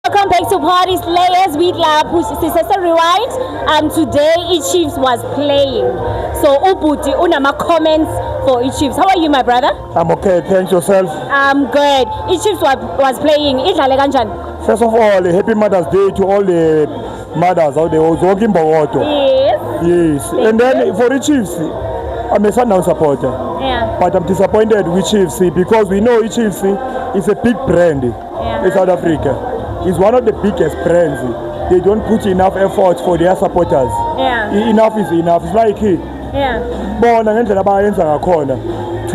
Welcome back to Party Slayers. We love Sisese Rewind. Today Chiefs was playing. So Ubuti unama comments for Chiefs. How are you, my brother? I'm okay, thanks yourself. I'm good. Chiefs was playing. Idlale kanjani? First of all, happy Mother's Day to all the mothers out there. Yes. And then for the Chiefs, I'm a Sundown supporter. Yeah. But I'm disappointed with Chiefs because we know Chiefs is a big brand in South Africa. It's one of the biggest brands. They don't put enough effort for their supporters. Yeah. Enough is enough. It's like to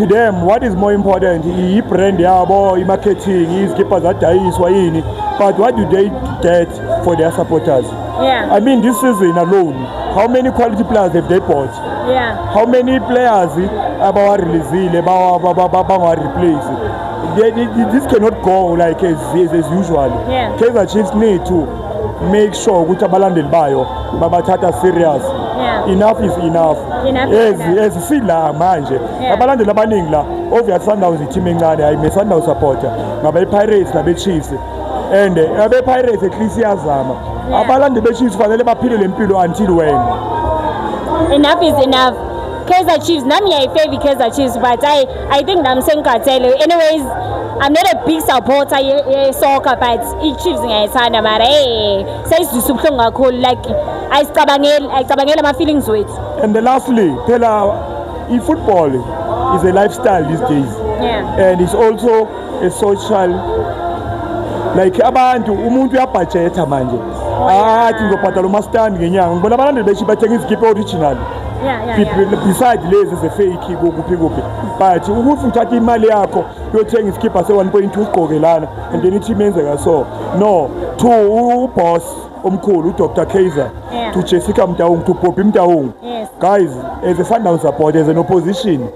them, what is more important? Brand yabo, marketing, keepers but what do they get for their supporters? Yeah. I mean, this season alone, how many quality players have they bought? Yeah. How many players are replaced? This cannot go like as usual. Yeah. Kaizer Chiefs need to make sure ukuthi abalandeli bayo babathatha serious. Yeah. Enough is enough. Yes, sila manje. Abalandeli abaningi la obvious Sundowns team encane hayi me Sundowns supporter ngabe Pirates nabe Chiefs. And abe Pirates at least iyazama. Abalandeli be Chiefs fanele baphile lempilo until when? Enough is enough. Kaizer Chiefs, nami I favor Kaizer Chiefs, but I think I'm saying Katelo. Anyways, I'm not a big supporter soccer, but Chiefs ngiyayithanda mara sayisizubhlungu kakhulu like ayicabangela my feelings with. And lastly, phela football is a lifestyle these days. Yeah. And it's also a social, like abantu umuntu uyabudgeta manje. Athi ngizobhadala umastand ngenyanga. Ngibona abalandeli beshi bathenga izikipa original. Besides lezi ze-fake kuphi but ukuthi uthatha imali yakho uyothenga isikipha se-1.2 usigqokelana and then ithi imenzeka so no to uboss omkhulu uDr Kaizer to Jessica Mtaung to Bobby Mtaung. Yes. Guys, as a Sundown supporter, as an opposition,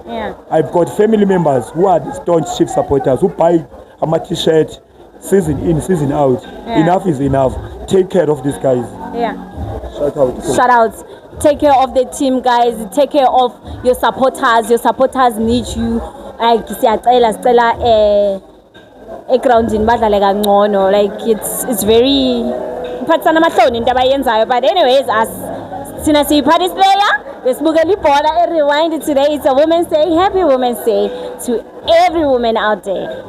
I've got family members who are staunch Chiefs supporters who buy a t-shirt season in season out. Enough is enough. Take care of these guys. Shout out. Take care of the team, guys. Take care of your supporters. Your supporters need you. Like sicela groundini badlale kangcono. Like it's very iphathana amahloni into abayenzayo. But anyways, as sina Party Slayer, besibukela ibhola Rewind today. It's a Women's Day. Happy Women's Day to every woman out there.